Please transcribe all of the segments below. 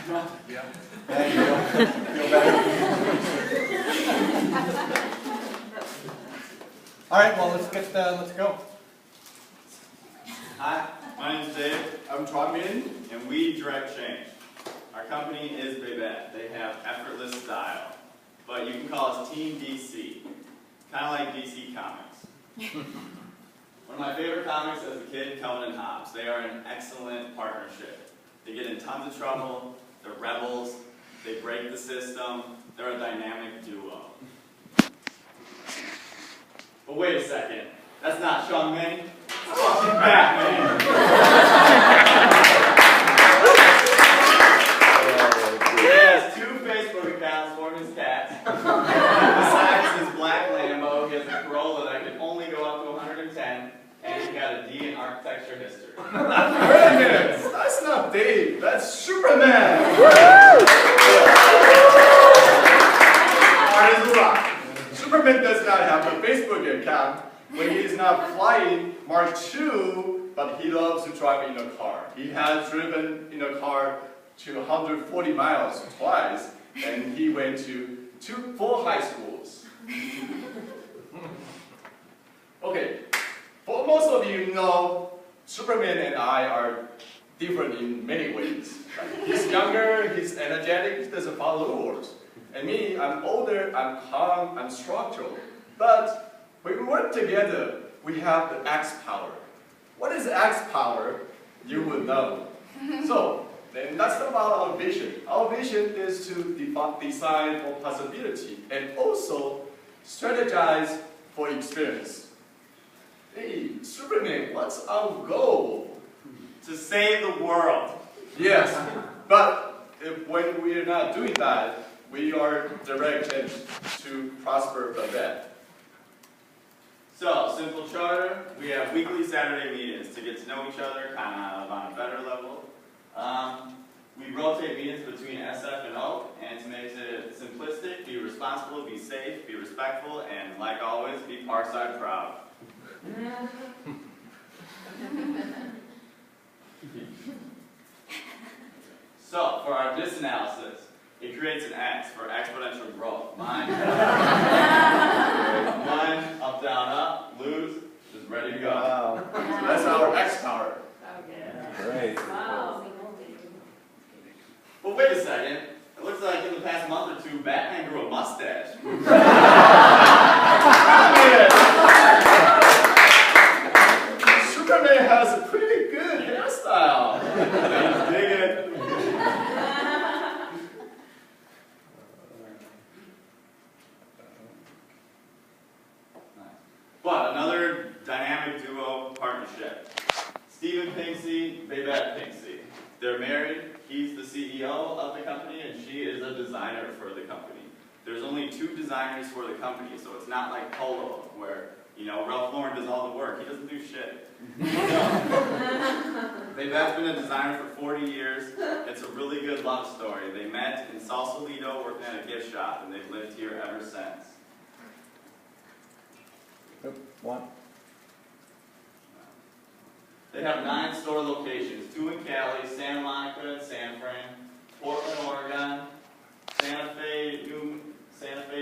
Yeah. There you go. Feel better. All right. Well, let's go. Hi, my name is Dave. I'm Chua Min, and we direct change. Our company is Babette. They have effortless style, but you can call us Team DC, kind of like DC Comics. One of my favorite comics as a kid, Calvin and Hobbes. They are an excellent partnership. They get in tons of trouble. They're rebels. They break the system. They're a dynamic duo. But wait a second. That's not Sean Min. It's fucking Batman. He has 2 Facebook accounts for his cats. Besides his black Lambo, he has a Corolla that can only go up to 110, and he's got a D in architecture history. Wait a minute! That's not Dave, that's Superman! Superman does not have a Facebook account when he is not flying Mark II, but he loves to drive in a car. He has driven in a car to 140 miles twice, and he went to 4 high schools. Okay, for most of you know, Superman and I are different in many ways. He's younger, he's energetic, he doesn't follow rules. And me, I'm older, I'm calm, I'm structural. But when we work together, we have the X power. What is X power? You will know. So, then that's about our vision. Our vision is to design for possibility and also strategize for experience. Hey, Superman, what's our goal? To save the world. Yes, but when we are not doing that, we are directed to prosper Babette. So, simple charter, we have weekly Saturday meetings to get to know each other, kind of on a better level. We rotate meetings between SF and O, and to make it simplistic, be responsible, be safe, be respectful, and like always, be Parside proud. So, for our disanalysis, it creates an X for exponential growth. Mine, up, down, up, lose, is ready to go. Wow. So that's our X power. Great. Wow. But wait a second. It looks like in the past month or 2, Batman grew a mustache. Superman has a pretty good hairstyle. Dig it. But another dynamic duo partnership. Stephen Pinksy, Babette Pinksy. They're married. He's the CEO of the company, and she is a designer for the company. There's only 2 designers for the company, so it's not like Polo, where, you know, Ralph Lauren does all the work. He doesn't do shit. Babette's been a designer for 40 years. It's a really good love story. They met in Sausalito working at a gift shop, and they've lived here ever since. One. They have 9 store locations, 2 in Cali, Santa Monica and San Fran, Portland, Oregon, Santa Fe,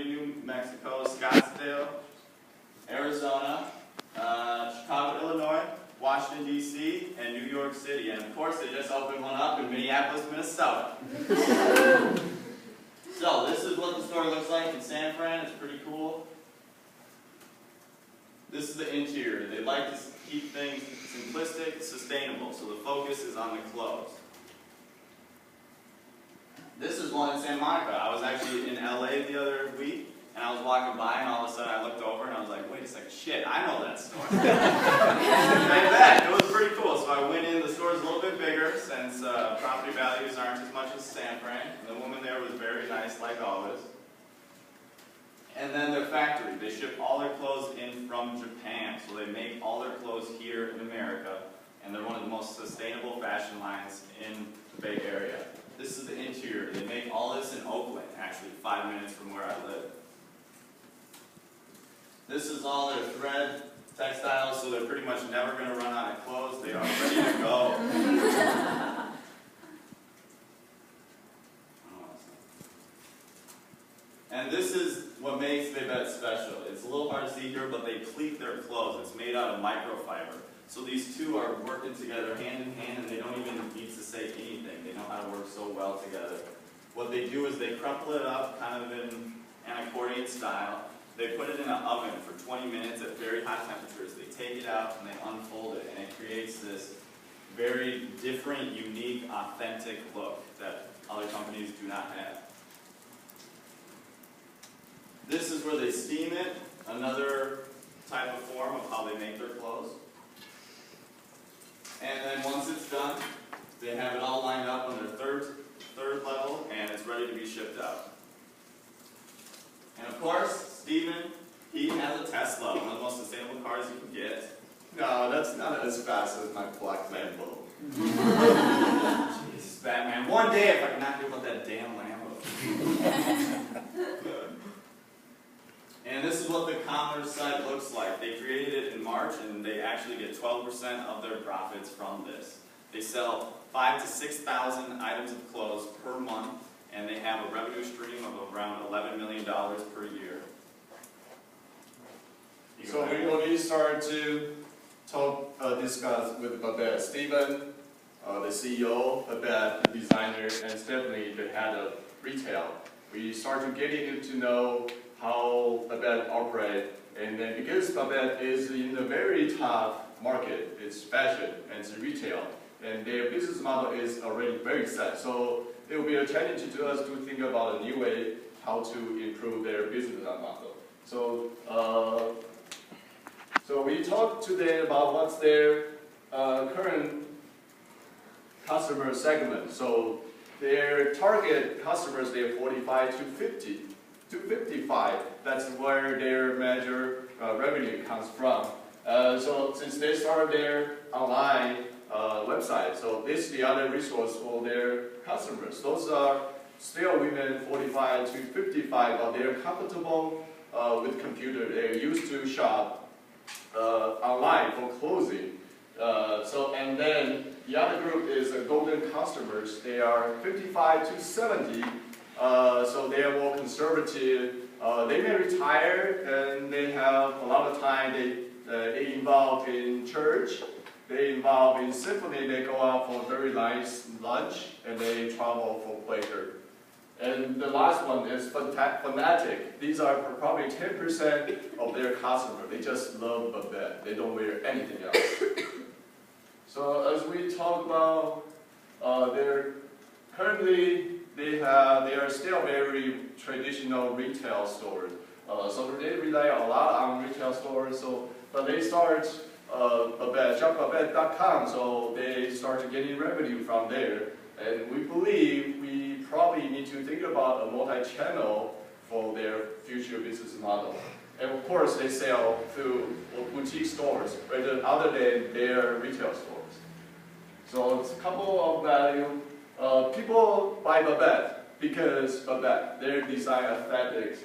New Mexico, Scottsdale, Arizona, Chicago, Illinois, Washington, D.C., and New York City. And of course, they just opened one up in Minneapolis, Minnesota. So this is what the store looks like in San Fran. It's pretty cool. This is the interior. They like to keep things simplistic, sustainable, so the focus is on the clothes. This is one in Santa Monica. I was actually in LA the other week, and I was walking by, and all of a sudden I looked over, and I was like, wait a second, shit, I know that store. Like that. It was pretty cool. So I went in. The store's a little bit bigger, since property values aren't as much as San Fran. And the woman there was very nice, like always. And then their factory, they ship all their clothes in from Japan, so they make all their clothes here in America, and they're one of the most sustainable fashion lines in the Bay Area. This is the interior. They make all this in Oakland, actually 5 minutes from where I live. This is all their thread textiles, so they're pretty much never going to run out of clothes. They are ready to go. And this is what makes Babette special. It's a little hard to see here, but they pleat their clothes. It's made out of microfiber. So these two are working together hand in hand, and they don't even need to say anything. They know how to work so well together. What they do is they crumple it up kind of in an accordion style. They put it in an oven for 20 minutes at very high temperatures. They take it out and they unfold it, and it creates this very different, unique, authentic look that other companies do not have. This is where they steam it, another type of form of how they make their clothes. And then once it's done, they have it all lined up on their third level, and it's ready to be shipped out. And of course, Steven, he has a Tesla, one of the most sustainable cars you can get. No, that's not as fast as my black Lambo. Jesus, Batman. One day if I can not do about that damn Lambo. And this is what the commerce site looks like. They created it in March, and they actually get 12% of their profits from this. They sell 5,000 to 6,000 items of clothes per month, and they have a revenue stream of around $11 million per year. So we already started to discuss with Babette. Steven, the CEO, Babette, the designer, and Stephanie, the head of retail. We started getting to know how Babette operates, and then because Babette is in a very tough market, it's fashion and it's retail, and their business model is already very set. So it will be a challenge to us to think about a new way how to improve their business model. So, so we talked to them about what's their current customer segment. So their target customers, they're 45 to 50 to 55. That's where their major revenue comes from. So since they started their online website, so this is the other resource for their customers. Those are still women 45 to 55, but they're comfortable with computer. They're used to shop online for clothing. And then the other group is golden customers. They are 55 to 70. So they are more conservative. They may retire, and they have a lot of time. They involved in church. They involved in symphony. They go out for a very nice lunch, and they travel for pleasure. And the last one is fanatic. These are probably 10% of their customers. They just love Babette. They don't wear anything else. So as we talk about currently they are still very traditional retail stores. So they rely a lot on retail stores. But they start shopbabette.com. So they start getting revenue from there. And we believe we probably need to think about a multi-channel for their future business model. And of course, they sell through boutique stores other than their retail stores. So it's a couple of value. People buy Babette because Babette, their design aesthetics.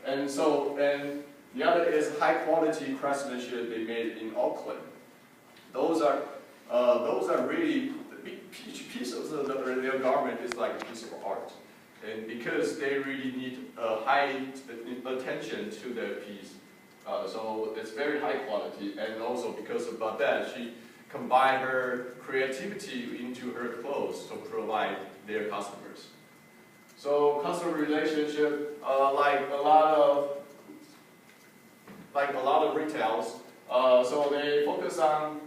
And the other is high quality craftsmanship they made in Auckland. Those are really, each piece of their garment is like a piece of art. And because they really need high attention to their piece. So it's very high quality, and also because of Babette, she combined her creativity into her clothes to provide their customers. So customer relationship, like a lot of retails, so they focus on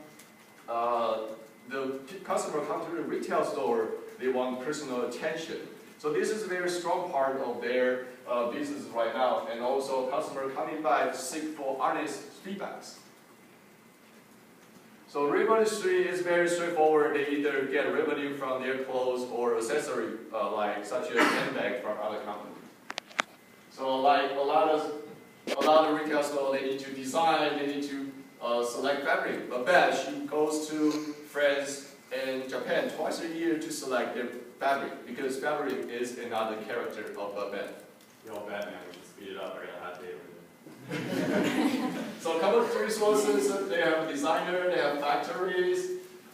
the customer come to the retail store, they want personal attention. So this is a very strong part of their business right now, and also customer coming by to seek for honest feedbacks. So revenue stream is very straightforward. They either get revenue from their clothes or accessory, such as handbag from other companies. So like a lot of retail stores, they need to design, they need to select fabric. Babette, she goes to France and Japan twice a year to select their fabric, because fabric is another character of Babette. Yo, Batman, we can speed it up. I got a hot date with it. So a couple of resources, they have a designer, they have factories.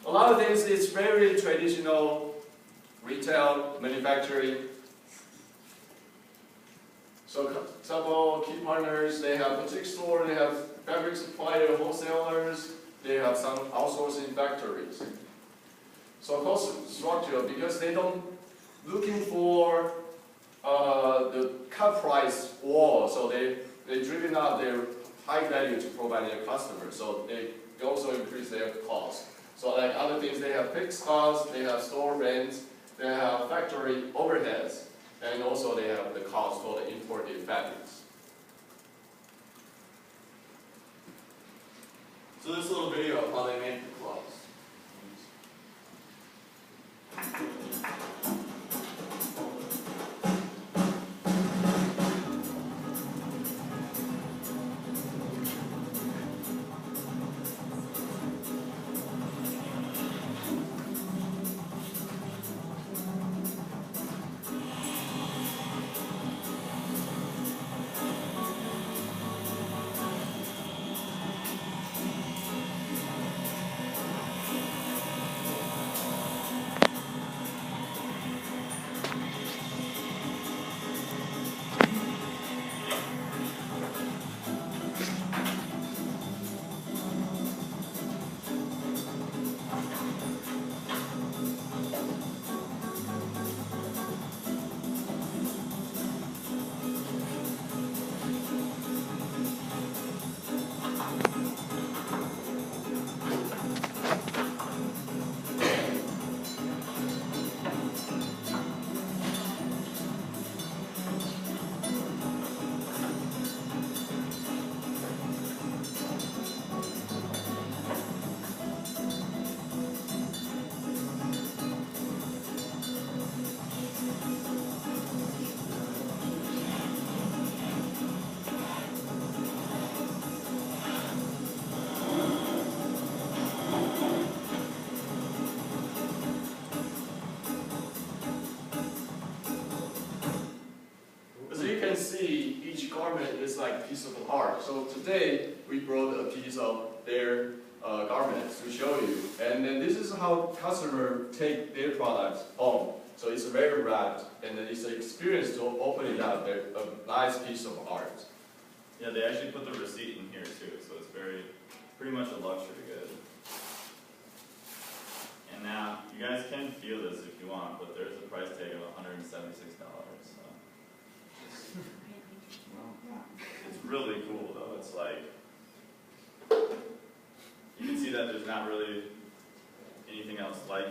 A lot of things, it's very traditional retail, manufacturing. So several key partners, they have boutique store, they have fabric supplier, wholesalers, they have some outsourcing factories. So cost structure, because they don't looking for the cut price war, so they driven up their high value to provide their customers, so they also increase their cost. So like other things, they have fixed costs, they have store rents, they have factory overheads, and also they have the cost for the imported fabrics. So this little video of how they make the clothes. As you can see, each garment is like a piece of art. So today, we brought a piece of their garments to show you. And then this is how customers take their products home. So it's very wrapped, and then it's an experience to open it up, a nice piece of art. Yeah, they actually put the receipt in here too, so it's pretty much a luxury good. And now, you guys can feel this if you want, but there's a price tag of $176. So. It's really cool though. It's like, you can see that there's not really anything else like it.